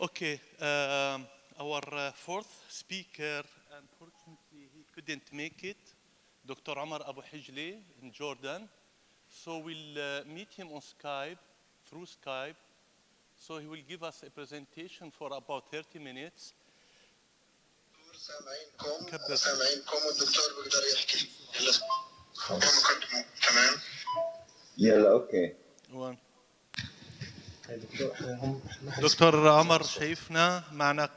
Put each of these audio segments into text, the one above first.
Okay, our fourth speaker, unfortunately, he couldn't make it, Dr. Omar Abu Hijli in Jordan. So we'll meet him on Skype, through Skype. So he will give us a presentation for about 30 minutes. سامعينكم والدكتور بيقدر يحكي. تمام. يلا اوكي. دكتور عمر شايفنا معنا؟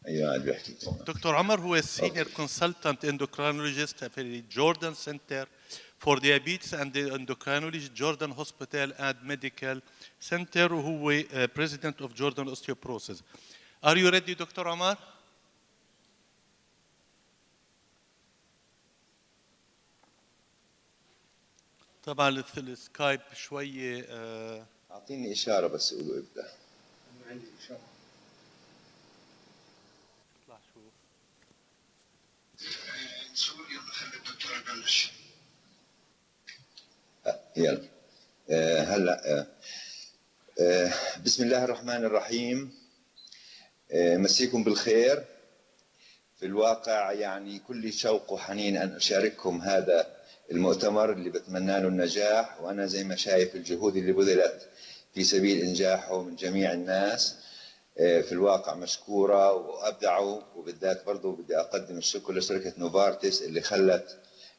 ايوه قاعد بيحكي. دكتور عمر هو senior consultant endocrinologist في Jordan Center for Diabetes and Endocrinology Jordan Hospital and Medical Center وهو president of Jordan Osteoporosis. Are you ready دكتور عمر؟ طبعا السكايب شوية اعطيني اشاره بس قولوا ابدا. انا عندي اشاره. اطلع شوف. سوري خلي الدكتور يبلش. يلا هلا بسم الله الرحمن الرحيم. مسيكم بالخير. في الواقع يعني كل شوق وحنين ان اشارككم هذا المؤتمر اللي بتمنى له النجاح، وانا زي ما شايف الجهود اللي بذلت في سبيل انجاحه من جميع الناس في الواقع مشكوره وابدعوا، وبالذات برضه بدي اقدم الشكر لشركه نوفارتس اللي خلت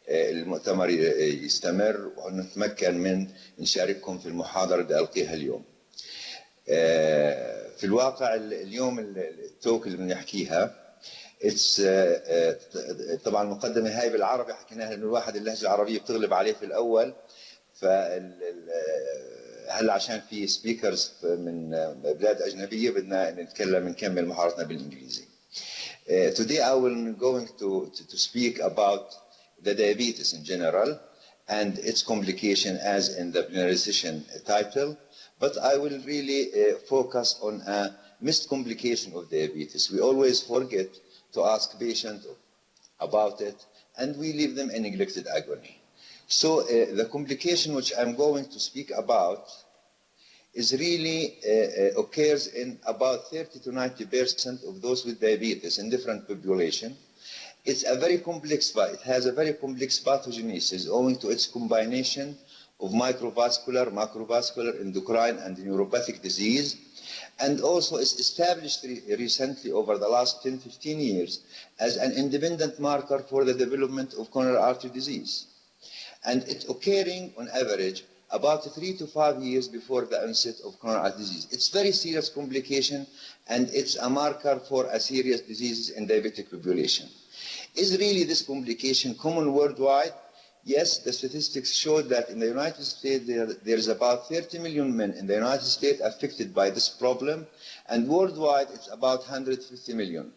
المؤتمر يستمر ونتمكن من نشارككم في المحاضره اللي القيها اليوم. في الواقع اليوم التوك اللي بنحكيها طبعا المقدمه هاي بالعربي حكيناها انه الواحد اللهجه العربيه بتغلب عليه في الاول، هلا عشان في سبيكرز من بلاد اجنبيه بدنا نكمل محاضرتنا بالانجليزي. Today I will going to speak about the diabetes in general and its complication as in the plenary title, but I will really focus on a missed complication of diabetes. We always forget to ask patients about it, and we leave them in neglected agony. So the complication which I'm going to speak about is really occurs in about 30 to 90% of those with diabetes in different population. It's a very complex, it has a very complex pathogenesis owing to its combination of microvascular, macrovascular, endocrine, and neuropathic disease. And also is established recently over the last 10-15 years as an independent marker for the development of coronary artery disease. And it's occurring on average about 3 to 5 years before the onset of coronary artery disease. It's very serious complication, and it's a marker for a serious diseases in diabetic population. Is really this complication common worldwide? Yes, the statistics show that in the United States there's about 30 million men in the United States affected by this problem, and worldwide it's about 150 million.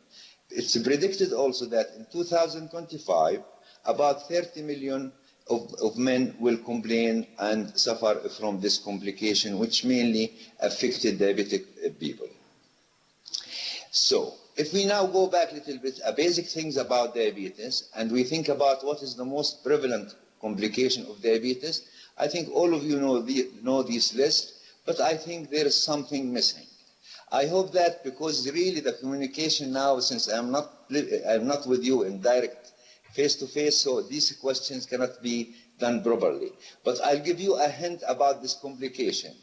It's predicted also that in 2025 about 30 million of men will complain and suffer from this complication, which mainly affected diabetic people. So, if we now go back a little bit, basic things about diabetes, and we think about what is the most prevalent complication of diabetes, I think all of you know this list, but I think there is something missing. I hope that because really the communication now, since I'm not with you in direct face-to-face, so these questions cannot be done properly. But I'll give you a hint about this complication.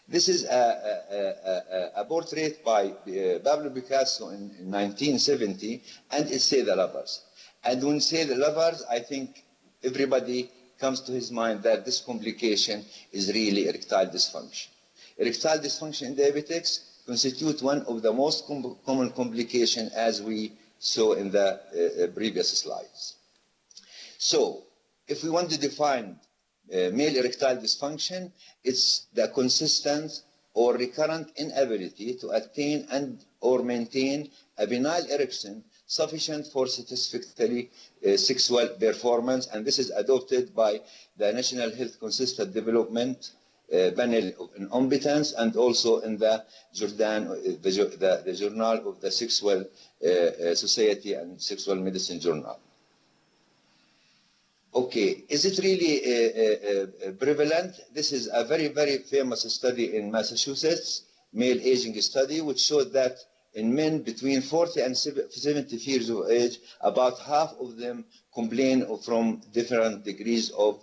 This is a portrait by Pablo Picasso in 1970, and it says the lovers. And when say the lovers, I think everybody comes to his mind that this complication is really erectile dysfunction. Erectile dysfunction in diabetics constitute one of the most common complications, as we saw in the previous slides. So, if we want to define male erectile dysfunction, it's the consistent or recurrent inability to attain and or maintain a benign erection sufficient for satisfactory sexual performance, and this is adopted by the National Health Consistent Development Panel on Competence, and also in the the Journal of the Sexual Society and Sexual Medicine Journal. Okay, is it really prevalent? This is a very, very famous study in Massachusetts, male aging study, which showed that in men between 40 and 70 years of age, about half of them complain from different degrees of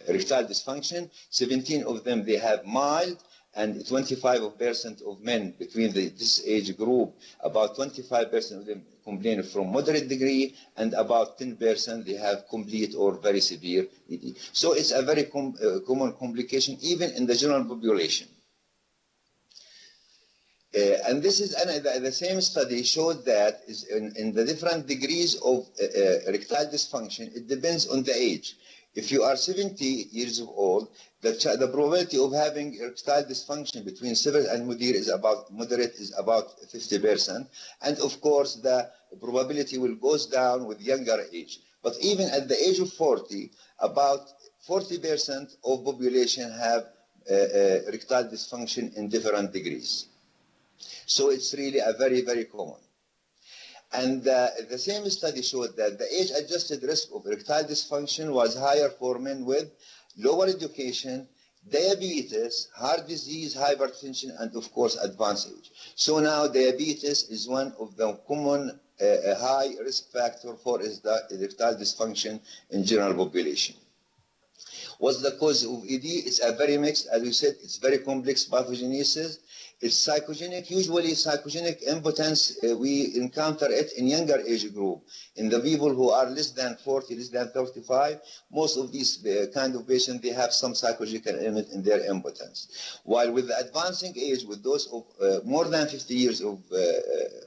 erectile dysfunction. 17 of them, they have mild, and 25% of men between this age group, about 25% of them complain from moderate degree, and about 10% they have complete or very severe ED. So it's a very common complication even in the general population. And this is the same study showed that is in the different degrees of erectile dysfunction, it depends on the age. If you are 70 years old, the probability of having erectile dysfunction between severe and moderate is about 50%. And of course, the probability will goes down with younger age. But even at the age of 40, about 40% of population have erectile dysfunction in different degrees. So it's really a very, very common. And the same study showed that the age-adjusted risk of erectile dysfunction was higher for men with lower education, diabetes, heart disease, hypertension, and of course advanced age. So now diabetes is one of the common high risk factor for erectile dysfunction in general population. What's the cause of ED? It's a very mixed, as we said, it's very complex pathogenesis. It's psychogenic. Usually psychogenic impotence, we encounter it in younger age group. In the people who are less than 40, less than 35, most of these kind of patients, they have some psychogenic element in their impotence. While with the advancing age, with those of more than 50 years of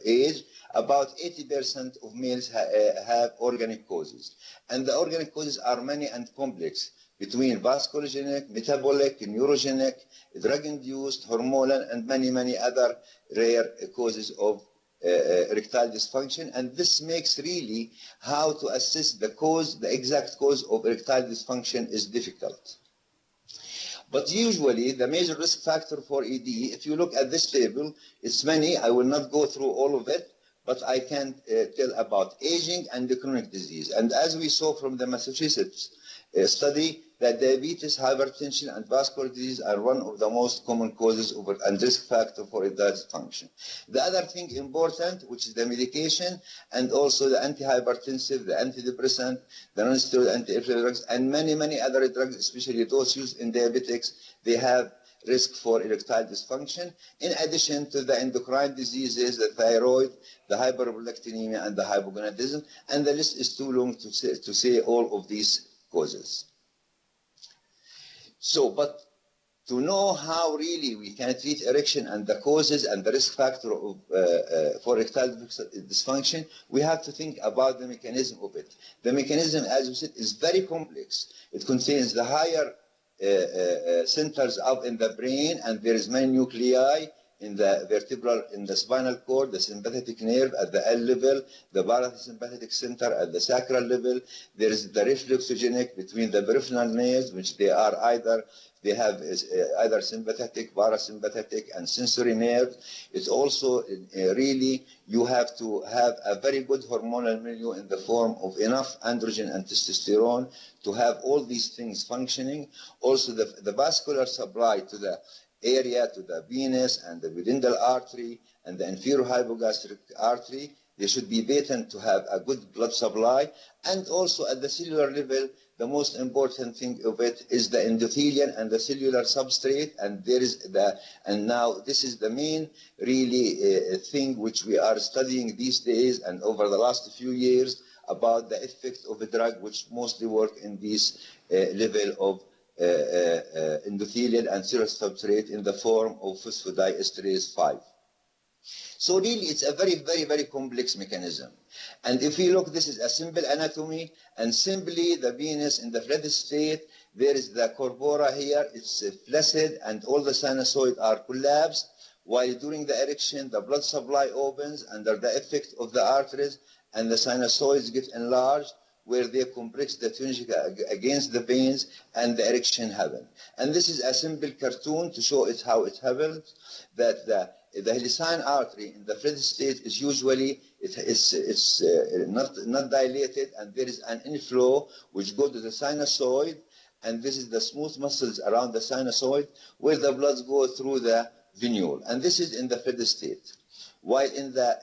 age, about 80% of males have organic causes. And the organic causes are many and complex, between vasculogenic, metabolic, neurogenic, drug-induced, hormonal, and many, many other rare causes of erectile dysfunction. And this makes really how to assess the cause, the exact cause of erectile dysfunction is difficult. But usually the major risk factor for ED, if you look at this table, it's many. I will not go through all of it, but I can tell about aging and the chronic disease. And as we saw from the Massachusetts study, that diabetes, hypertension, and vascular disease are one of the most common causes of and risk factor for erectile dysfunction. The other thing important, which is the medication, and also the antihypertensive, the antidepressant, the non-steroidal anti-inflammatory drugs, and many, many other drugs, especially those used in diabetics, they have risk for erectile dysfunction, in addition to the endocrine diseases, the thyroid, the hyperprolactinemia, and the hypogonadism, and the list is too long to say all of these causes. So, but to know how really we can treat erection and the causes and the risk factor of, for erectile dysfunction, we have to think about the mechanism of it. The mechanism, as we said, is very complex. It contains the higher centers up in the brain, and there is many nuclei in the vertebral, in the spinal cord, the sympathetic nerve at the L level, the parasympathetic center at the sacral level. There is the reflexogenic between the peripheral nerves, which they are either, they have either sympathetic, parasympathetic, and sensory nerves. It's also really, you have to have a very good hormonal milieu in the form of enough androgen and testosterone to have all these things functioning. Also the vascular supply to the area, to the venous and the pudendal artery and the inferior hypogastric artery, they should be patent to have a good blood supply. And also at the cellular level, the most important thing of it is the endothelium and the cellular substrate. And there is and now this is the main really thing which we are studying these days and over the last few years about the effect of a drug which mostly work in this level of endothelial and cellular substrate in the form of phosphodiesterase 5. So really it's a very, very, very complex mechanism. And if we look, this is a simple anatomy, and simply the venous in the flaccid state, there is the corpora here, it's flaccid and all the sinusoids are collapsed, while during the erection the blood supply opens under the effect of the arteries and the sinusoids get enlarged, where they compress the tunica against the veins and the erection happens. And this is a simple cartoon to show it how it happens, that the helicine artery in the flaccid state is usually it's not dilated, and there is an inflow which goes to the sinusoid, and this is the smooth muscles around the sinusoid where the blood goes through the venule, and this is in the fed state. While in the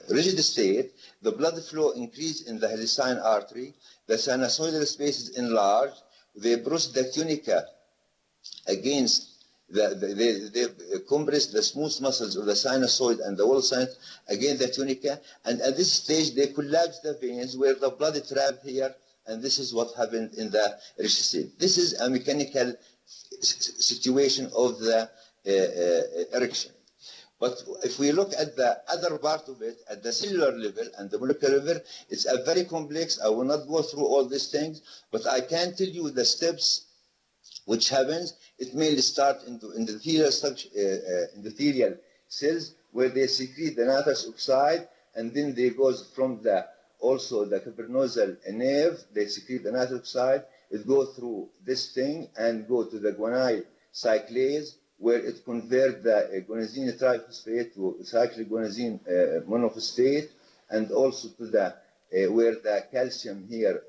rigid state, the blood flow increases in the helicine artery, the sinusoidal space is enlarged, they brush the tunica against they compress the smooth muscles of the sinusoid and the wall sinus against the tunica, and at this stage they collapse the veins where the blood is trapped here, and this is what happened in the rigid state. This is a mechanical situation of the erection. But if we look at the other part of it, at the cellular level and the molecular level, it's a very complex. I will not go through all these things, but I can tell you the steps which happens. It mainly starts into endothelial cells where they secrete the nitrous oxide, and then they goes from also the cavernosal nerve, they secrete the nitrous oxide. It goes through this thing and go to the guanyl cyclase, where it converts the guanosine triphosphate to cycloguanosine monophosphate, and also to the where the calcium here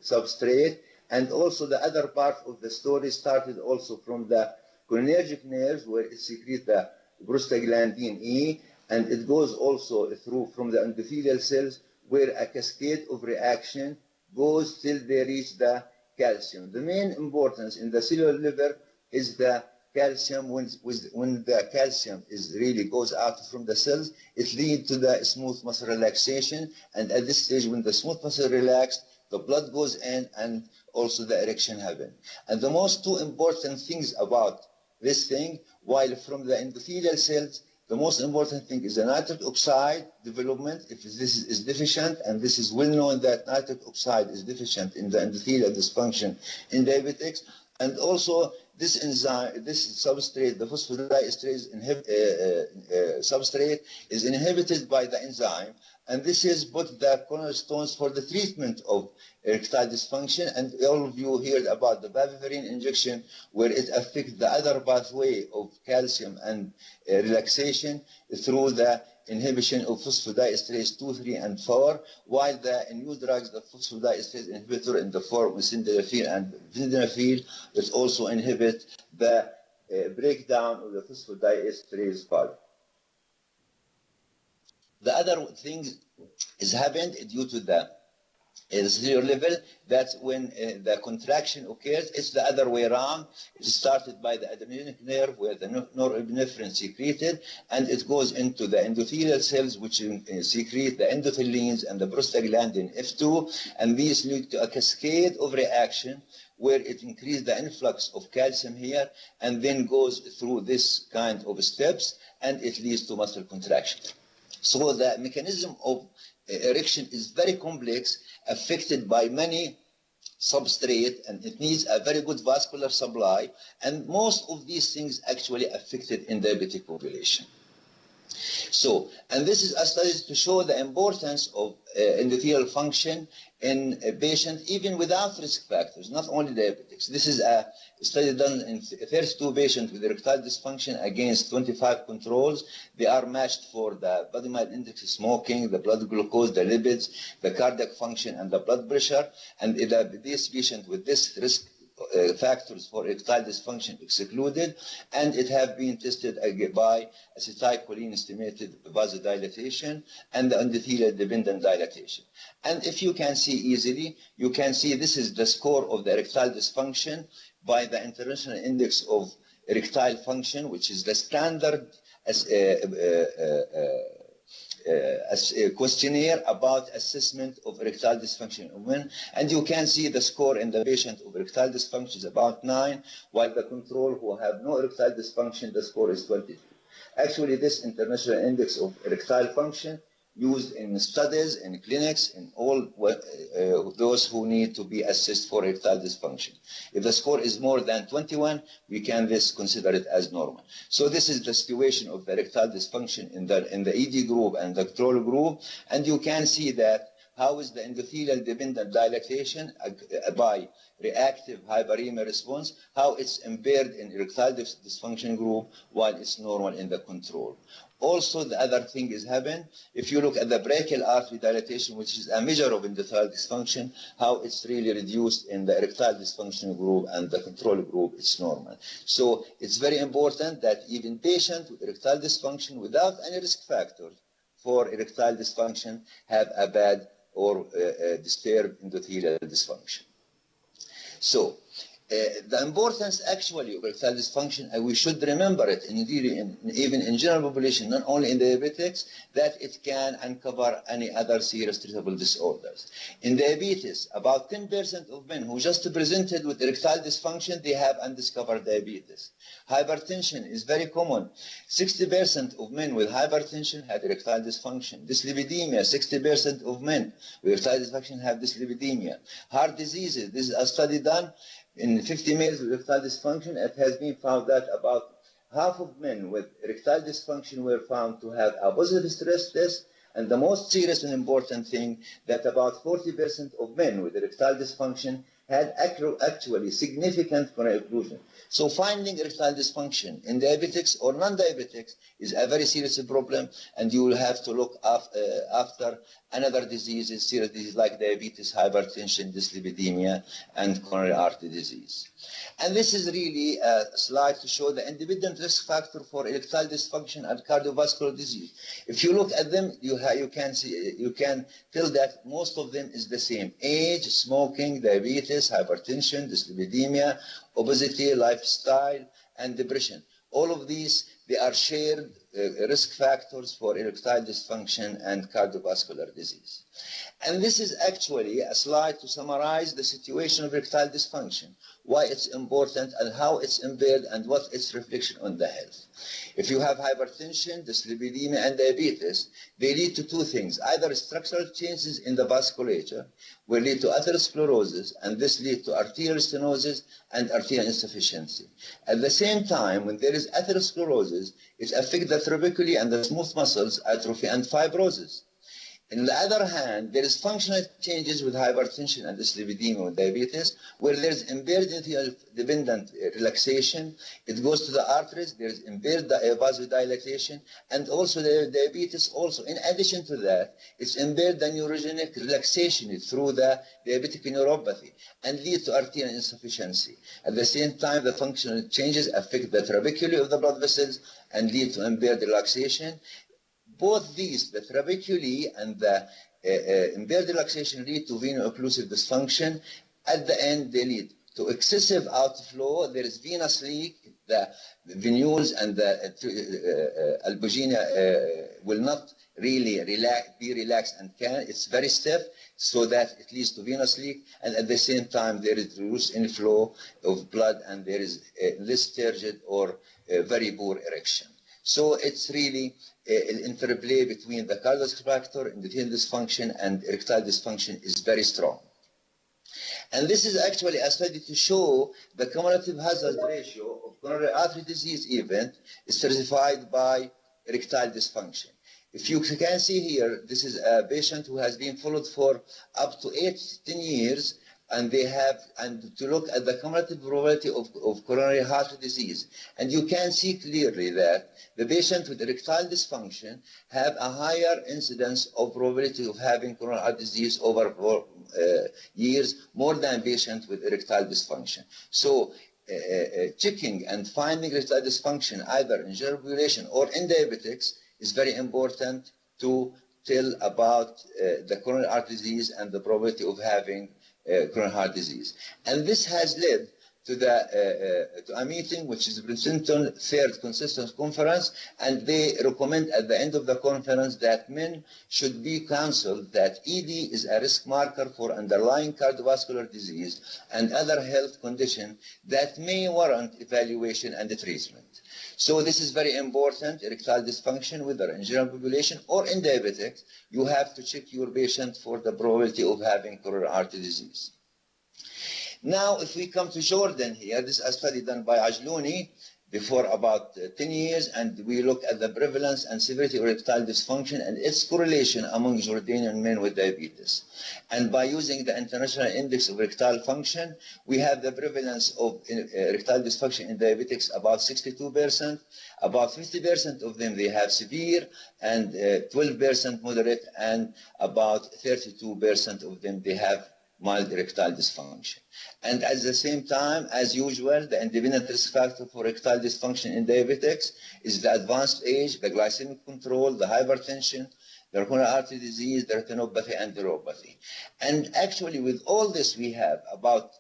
substrate, and also the other part of the story started also from the cholinergic nerves, where it secretes the prostaglandin E, and it goes also through from the endothelial cells, where a cascade of reaction goes till they reach the calcium. The main importance in the cellular level is the calcium. When the calcium is really goes out from the cells, it leads to the smooth muscle relaxation, and at this stage when the smooth muscle relaxed, the blood goes in and also the erection happens. And the most two important things about this thing, while from the endothelial cells, the most important thing is the nitric oxide development. If this is deficient, and this is well known that nitric oxide is deficient in the endothelial dysfunction in diabetics, and also this enzyme, this substrate, the phosphodiesterase substrate, is inhibited by the enzyme, and this is put the cornerstones for the treatment of erectile dysfunction. And all of you heard about the baviferine injection, where it affects the other pathway of calcium and relaxation through the inhibition of phosphodiesterase 2, 3, and 4, while the new drugs, the phosphodiesterase inhibitor in the form of sildenafil and sildenafil, it also inhibit the breakdown of the phosphodiesterase part. The other thing is happened due to the cellular level, that when the contraction occurs, it's the other way around. It started by the adrenergic nerve, where the norepinephrine secreted, and it goes into the endothelial cells, which secrete the endothelins and the prostaglandin F2, and these lead to a cascade of reaction where it increases the influx of calcium here, and then goes through this kind of steps, and it leads to muscle contraction. So the mechanism of erection is very complex, affected by many substrate, and it needs a very good vascular supply, and most of these things actually affected in diabetic population. So, and this is a study to show the importance of endothelial function in a patient even without risk factors, not only diabetics. This is a study done in 32 patients with erectile dysfunction against 25 controls. They are matched for the body mass index, smoking, the blood glucose, the lipids, the cardiac function, and the blood pressure. And this patient with this risk factors for erectile dysfunction excluded, and it have been tested by acetylcholine stimulated vasodilatation and the endothelial dependent dilatation. And if you can see easily, you can see this is the score of the erectile dysfunction by the International Index of Erectile Function, which is the standard as a questionnaire about assessment of erectile dysfunction in women. And you can see the score in the patient of erectile dysfunction is about 9, while the control who have no erectile dysfunction, the score is 22. Actually, this International Index of Erectile Function used in studies, in clinics, in all those who need to be assessed for erectile dysfunction. If the score is more than 21, we can consider it as normal. So this is the situation of the erectile dysfunction in the ED group and the control group, and you can see that how is the endothelial dependent dilatation by reactive hyperemia response, how it's impaired in erectile dysfunction group while it's normal in the control. Also, the other thing is happening. If you look at the brachial artery dilatation, which is a measure of endothelial dysfunction, how it's really reduced in the erectile dysfunction group and the control group, it's normal. So it's very important that even patients with erectile dysfunction without any risk factors for erectile dysfunction have a bad or disturbed endothelial dysfunction. So the importance actually of erectile dysfunction, and we should remember it even in general population, not only in diabetics, that it can uncover any other serious treatable disorders. In diabetes, about 10% of men who just presented with erectile dysfunction, they have undiscovered diabetes. Hypertension is very common. 60% of men with hypertension have erectile dysfunction. Dyslipidemia, 60% of men with erectile dysfunction have dyslipidemia. Heart diseases, this is a study done in 50 males with erectile dysfunction. It has been found that about half of men with erectile dysfunction were found to have a positive stress test, and the most serious and important thing, that about 40% of men with erectile dysfunction had actually significant coronary occlusion. So finding erectile dysfunction in diabetics or non-diabetics is a very serious problem, and you will have to look after another diseases, serious diseases like diabetes, hypertension, dyslipidemia, and coronary artery disease. And this is really a slide to show the independent risk factor for erectile dysfunction and cardiovascular disease. If you look at them, you can tell that most of them is the same: age, smoking, diabetes, hypertension, dyslipidemia, obesity, lifestyle, and depression. All of these, they are shared risk factors for erectile dysfunction and cardiovascular disease. And this is actually a slide to summarize the situation of erectile dysfunction, why it's important and how it's impaired and what its reflection on the health. If you have hypertension, dyslipidemia, and diabetes, they lead to two things: either structural changes in the vasculature will lead to atherosclerosis, and this leads to arterial stenosis and arterial insufficiency. At the same time, when there is atherosclerosis, it affects the trabeculae and the smooth muscles, atrophy and fibrosis. On the other hand, there is functional changes with hypertension and dyslipidemia and diabetes, where there is impaired dependent relaxation. It goes to the arteries. There is impaired vasodilatation, and also the diabetes. Also, in addition to that, it's impaired the neurogenic relaxation through the diabetic neuropathy and lead to arterial insufficiency. At the same time, the functional changes affect the trabeculae of the blood vessels and lead to impaired relaxation. Both these, the trabeculae and the impaired relaxation, lead to veno-occlusive dysfunction. At the end, they lead to excessive outflow. There is venous leak. The venules and the albuginea will not really be relaxed and it's very stiff, so that it leads to venous leak. And at the same time, there is reduced inflow of blood, and there is less turgid or very poor erection. So it's really an interplay between the cardiovascular factor, endothelial dysfunction, and erectile dysfunction is very strong. And this is actually a study to show the cumulative hazard ratio of coronary artery disease event is certified by erectile dysfunction. If you can see here, this is a patient who has been followed for up to 10 years, and to look at the cumulative probability of coronary artery disease. And you can see clearly that the patient with erectile dysfunction have a higher incidence of probability of having coronary artery disease over years, more than patients with erectile dysfunction. So checking and finding erectile dysfunction either in general population or in diabetics is very important to tell about the coronary artery disease and the probability of having coronary heart disease. And this has led to a meeting, which is the Princeton Third Consistent Conference, and they recommend at the end of the conference that men should be counseled that ED is a risk marker for underlying cardiovascular disease and other health conditions that may warrant evaluation and treatment. So this is very important. Erectile dysfunction, whether in general population or in diabetics, you have to check your patient for the probability of having coronary artery disease. Now, if we come to Jordan here, this is a study done by Ajlouni. before about 10 years, and we look at the prevalence and severity of erectile dysfunction and its correlation among Jordanian men with diabetes. And by using the International Index of Erectile Function, we have the prevalence of erectile dysfunction in diabetics about 62%. About 50% of them, they have severe, and 12% moderate, and about 32% of them, they have mild erectile dysfunction. And at the same time, as usual, the independent risk factor for erectile dysfunction in diabetics is the advanced age, the glycemic control, the hypertension, the coronary artery disease, the retinopathy, and neuropathy. And actually, with all this, we have about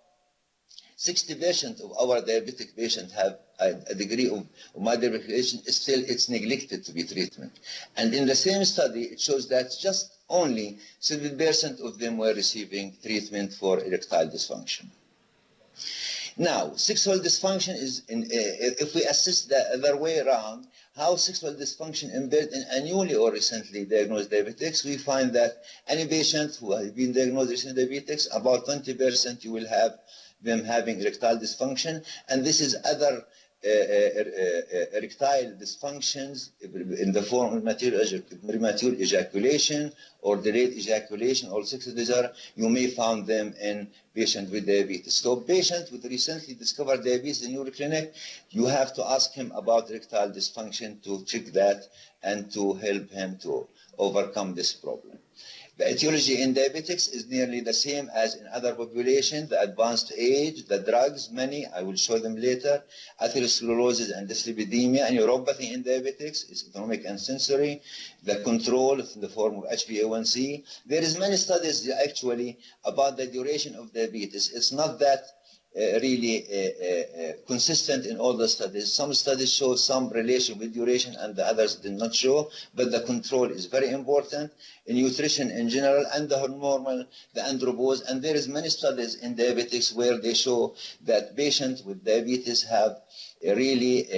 60% of our diabetic patients have a degree of mild hypertension. Still, it's neglected to be treatment. And in the same study, it shows that just only 7% of them were receiving treatment for erectile dysfunction. Now, sexual dysfunction is, if we assess the other way around, how sexual dysfunction embedded in a newly or recently diagnosed diabetics, we find that any patient who has been diagnosed with diabetics, about 20% you will have them having erectile dysfunction, and this is other erectile dysfunctions in the form of premature ejaculation or delayed ejaculation or sexual desire. You may find them in patients with diabetes. So patients with recently discovered diabetes in your clinic, you have to ask him about erectile dysfunction to check that and to help him to overcome this problem. The etiology in diabetics is nearly the same as in other populations: the advanced age, the drugs, many, I will show them later, atherosclerosis and dyslipidemia, and neuropathy in diabetics is autonomic and sensory, the control in the form of HbA1c. There is many studies actually about the duration of diabetes. It's not that really consistent in all the studies. Some studies show some relation with duration and the others did not show, but the control is very important in nutrition in general and the hormonal, the andropause. And there is many studies in diabetics where they show that patients with diabetes have a really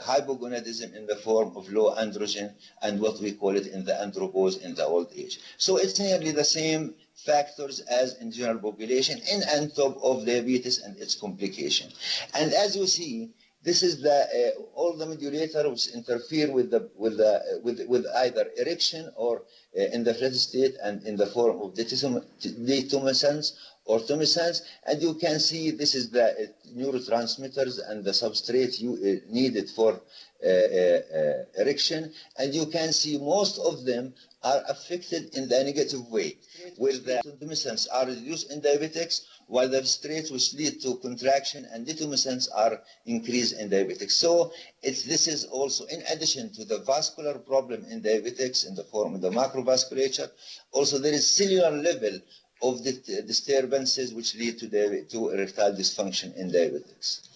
hypogonadism in the form of low androgen and what we call it in the andropause in the old age. So it's nearly the same factors as in general population in and top of diabetes and its complication. And as you see, this is the all the mediators which interfere with either erection or in the flat state and in the form of detumescence or tumescence. And you can see this is the neurotransmitters and the substrate needed for erection. And you can see most of them are affected in the negative way, where the tumescence are reduced in diabetics, while the substrates which lead to contraction and detumescence are increased in diabetics. So this is also, in addition to the vascular problem in diabetics in the form of the macrovasculature, also there is cellular level of the disturbances which lead to erectile dysfunction in diabetics.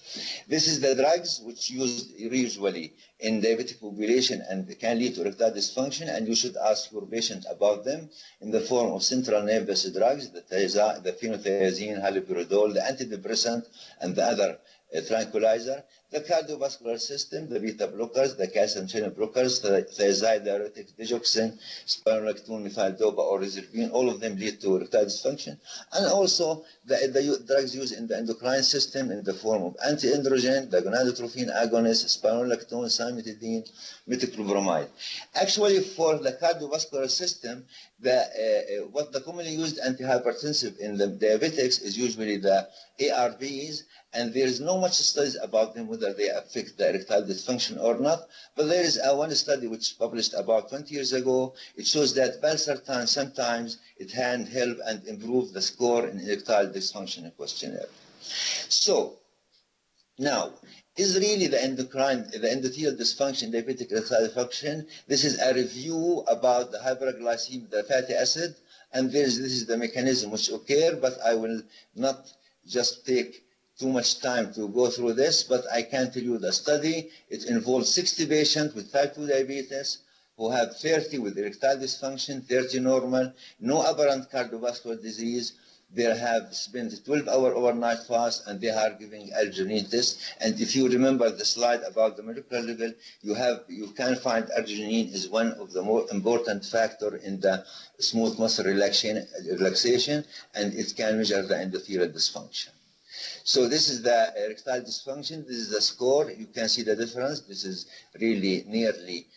This is the drugs which used usually in diabetic population and can lead to erectile dysfunction, and you should ask your patient about them in the form of central nervous drugs, the phenothiazine, haloperidol, the antidepressant, and the other tranquilizer, the cardiovascular system, the beta blockers, the calcium channel blockers, the thiazide diuretics, digoxin, spironolactone, methyl-dopa, or reserpine. All of them lead to erectile dysfunction. And also the drugs used in the endocrine system in the form of anti-androgen, the gonadotrophin agonist, spironolactone, cimetidine, metoclopramide. Actually, for the cardiovascular system, what the commonly used antihypertensive in the diabetics is usually the ARBs, and there is not much studies about them whether they affect the erectile dysfunction or not. But there is one study which published about 20 years ago. It shows that valsartan sometimes it can help and improve the score in erectile dysfunction questionnaire. So now, is really the endothelial dysfunction, diabetic erectile dysfunction? This is a review about the hyperglycemia, the fatty acid, and this is the mechanism which occur, but I will not just take too much time to go through this, but I can tell you the study. It involves 60 patients with type 2 diabetes who have 30 with erectile dysfunction, 30 normal, no apparent cardiovascular disease. They have spent 12-hour overnight fast, and they are giving arginine test. And if you remember the slide about the molecular level, you can find arginine is one of the more important factor in the smooth muscle relaxation, and it can measure the endothelial dysfunction. So this is the erectile dysfunction. This is the score. You can see the difference. This is really nearly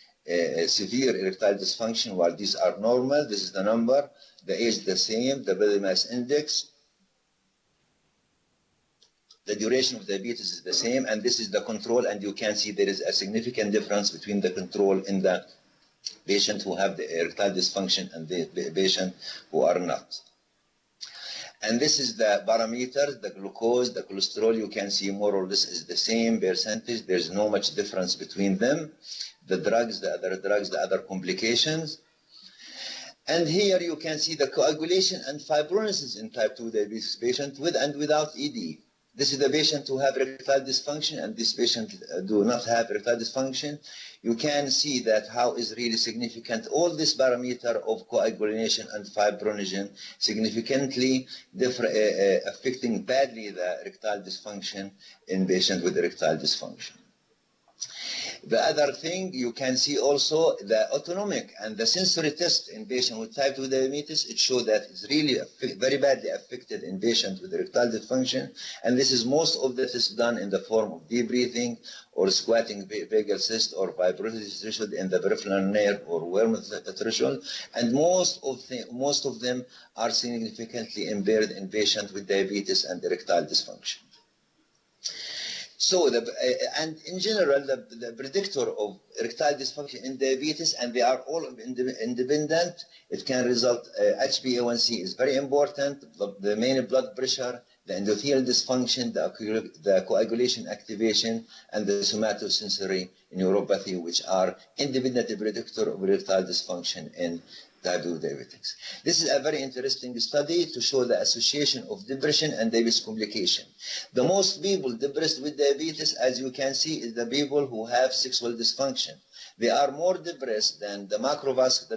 severe erectile dysfunction, while these are normal. This is the number. The age the same. The body mass index. The duration of diabetes is the same, and this is the control, and you can see there is a significant difference between the control in the patient who have the erectile dysfunction and the patient who are not. And this is the parameters, the glucose, the cholesterol. You can see more or less is the same percentage. There's no much difference between them. The drugs, the other complications. And here you can see the coagulation and fibrosis in type 2 diabetes patient with and without ED. This is the patient who have erectile dysfunction, and this patient do not have erectile dysfunction. You can see that how is really significant. All this parameter of coagulation and fibrinogen significantly affecting badly the erectile dysfunction in patient with erectile dysfunction. The other thing, you can see also the autonomic and the sensory test in patient with type 2 diabetes. It shows that it's really very badly affected in patient with erectile dysfunction. And this is most of that is done in the form of deep breathing or squatting vagal cyst or fibrinosis threshold in the peripheral nerve or worm threshold. And most of them are significantly impaired in patient with diabetes and erectile dysfunction. So, and in general, the predictor of erectile dysfunction in diabetes, and they are all independent, it can result, HbA1c is very important, the main blood pressure, the endothelial dysfunction, the coagulation activation, and the somatosensory neuropathy, which are independent predictor of erectile dysfunction in type 2 diabetics. This is a very interesting study to show the association of depression and diabetes complication. The most people depressed with diabetes, as you can see, is the people who have sexual dysfunction. They are more depressed than the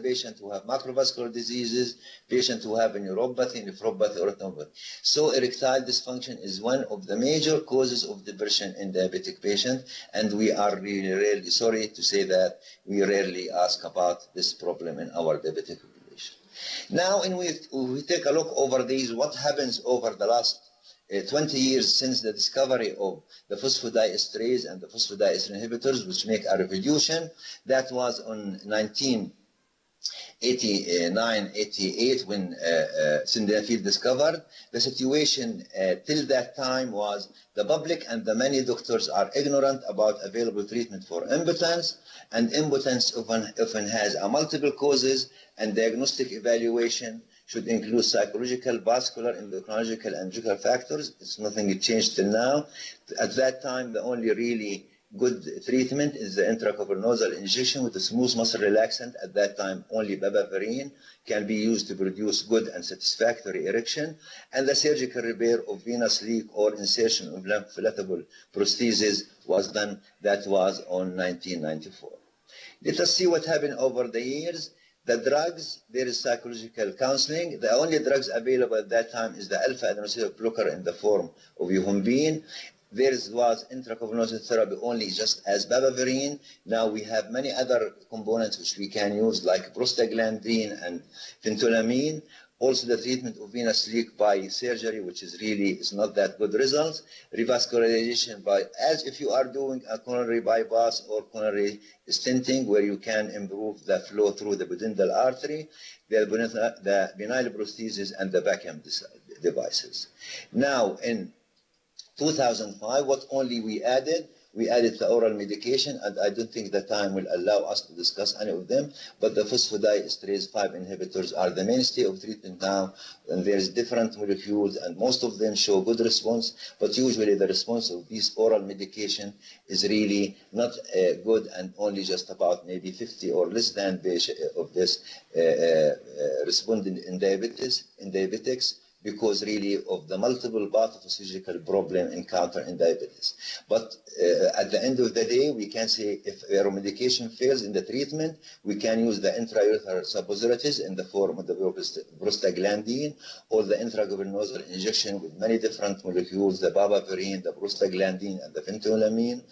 patient who have macrovascular diseases, patient who have a neuropathy, nephropathy, or retinopathy. So erectile dysfunction is one of the major causes of depression in diabetic patients, and we are really sorry to say that we rarely ask about this problem in our diabetic population. Now, when we take a look over these, what happens over the last 20 years since the discovery of the phosphodiesterase and the phosphodiesterase inhibitors, which make a revolution. That was on 1989-88 when sildenafil discovered. The situation till that time was the public and the many doctors are ignorant about available treatment for impotence, and impotence often has multiple causes, and diagnostic evaluation should include psychological, vascular, endocrinological, and medical factors. It's nothing changed till now. At that time, the only really good treatment is the intracavernosal injection with a smooth muscle relaxant. At that time, only babavarine can be used to produce good and satisfactory erection. And the surgical repair of venous leak or insertion of lymphatic prosthesis was done. That was on 1994. Let us see what happened over the years. The drugs, there is psychological counseling. The only drugs available at that time is the alpha-adenosynuclein blocker in the form of euhombine. There was intracavernosal therapy only just as babavarine. Now we have many other components which we can use like prostaglandin and phentolamine. Also the treatment of venous leak by surgery, which is not that good results. Revascularization as if you are doing a coronary bypass or coronary stenting, where you can improve the flow through the pudendal artery, the benign prosthesis, and the vacuum devices. Now in 2005, what only we added the oral medication, and I don't think the time will allow us to discuss any of them, but the phosphodiesterase 5 inhibitors are the mainstay of treatment now, and there's different molecules, and most of them show good response, but usually the response of these oral medication is really not good, and only just about maybe 50 or less than of this responding in diabetics, because really of the multiple pathophysiological problem encountered in diabetes. But at the end of the day, we can say if our medication fails in the treatment, we can use the intraurethral suppositories in the form of the prostaglandin or the intracavernosal injection with many different molecules, the babavarine, the prostaglandin, and the phentolamine.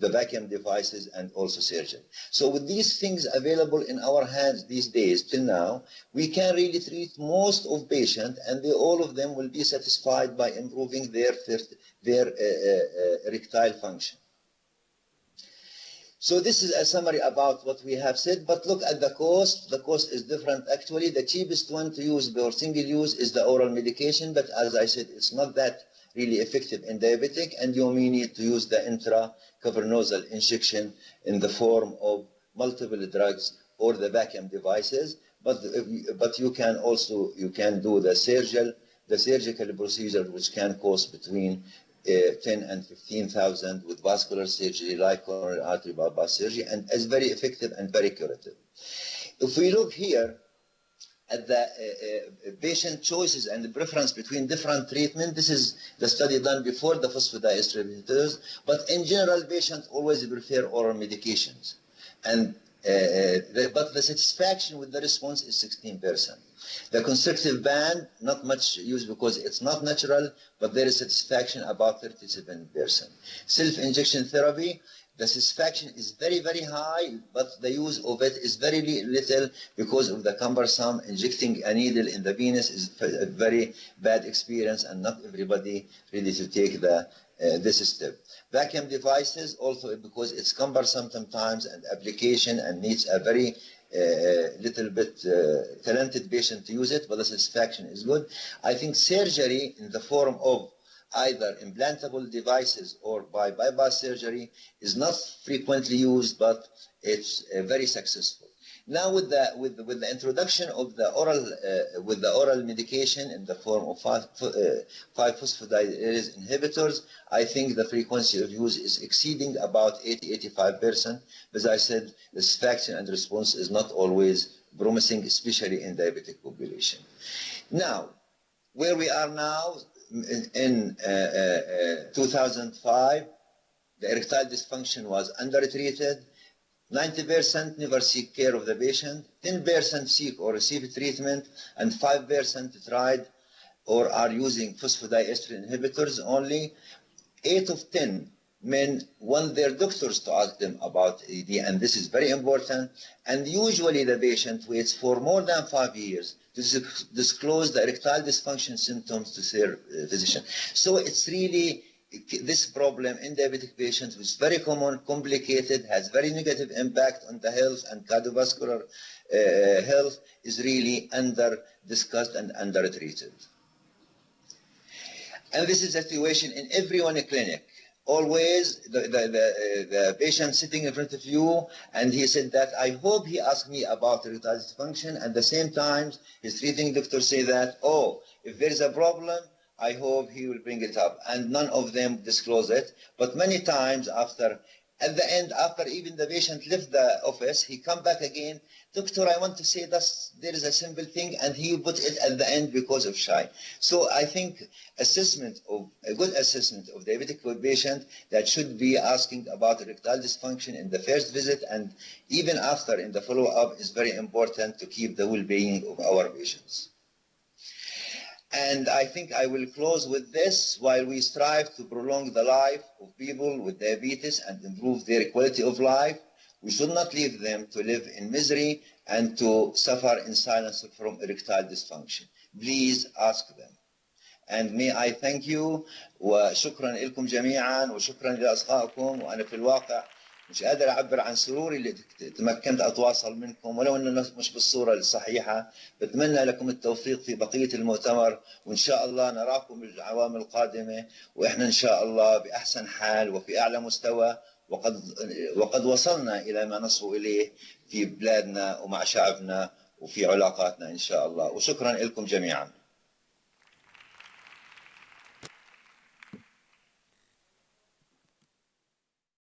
the vacuum devices, and also surgery. So with these things available in our hands these days till now, we can really treat most of patients, and all of them will be satisfied by improving their erectile function. So this is a summary about what we have said, but look at the cost. The cost is different actually. The cheapest one to use for single use is the oral medication, but as I said, it's not that really effective in diabetic, and you may need to use the intracavernosal injection in the form of multiple drugs or the vacuum devices, but you can do the surgical procedure, which can cost between 10 and 15,000 with vascular surgery like coronary artery bypass surgery, and is very effective and very curative. If we look here at the patient choices and the preference between different treatment, this is the study done before the phosphodiester inhibitors, but in general, patients always prefer oral medications. And but the satisfaction with the response is 16%. The constrictive band, not much used because it's not natural, but there is satisfaction about 37%. Self-injection therapy, the satisfaction is very, very high, but the use of it is very little because of the cumbersome. Injecting a needle in the venous is a very bad experience, and not everybody ready to take this step. Vacuum devices also because it's cumbersome sometimes and application and needs a very little bit talented patient to use it, but the satisfaction is good. I think surgery in the form of either implantable devices or by bypass surgery is not frequently used, but it's very successful. Now with the introduction of the oral medication in the form of 5-phosphodiesterase inhibitors, I think the frequency of use is exceeding about 80-85%. As I said, the satisfaction and response is not always promising, especially in diabetic population. Now, where we are now in 2005, the erectile dysfunction was undertreated. 90% never seek care of the patient, 10% seek or receive treatment, and 5% tried or are using phosphodiester inhibitors only. 8 of 10 men want their doctors to ask them about ED, and this is very important. And usually the patient waits for more than 5 years to disclose the erectile dysfunction symptoms to their physician. So it's really, this problem in diabetic patients is very common, complicated, has very negative impact on the health and cardiovascular health, is really under-discussed and under-treated. And this is a situation in every one clinic. Always the patient sitting in front of you, and he said that, I hope he asked me about erectile dysfunction. At the same time, his treating doctor say that, oh, if there is a problem, I hope he will bring it up. And none of them disclose it. But many times at the end, after even the patient left the office, he come back again, doctor, I want to say that there is a simple thing, and he put it at the end because of shy. So I think a good assessment of diabetic patient that should be asking about erectile dysfunction in the first visit and even after in the follow-up is very important to keep the well-being of our patients. And I think I will close with this. While we strive to prolong the life of people with diabetes and improve their quality of life, we should not leave them to live in misery and to suffer in silence from erectile dysfunction. Please ask them. And may I thank you, وشكرا لكم جميعا وشكرا لأصدقائكم. وأنا في الواقع مش قادر أعبر عن سروري اللي تمكنت أتواصل منكم، ولو أنه مش بالصورة الصحيحة. بتمنى لكم التوفيق في بقية المؤتمر، وإن شاء الله نراكم الأعوام القادمة وإحنا إن شاء الله بأحسن حال وفي أعلى مستوى، وقد وصلنا إلى ما نصل إليه في بلادنا ومع شعبنا وفي علاقاتنا إن شاء الله. وشكرا لكم جميعا.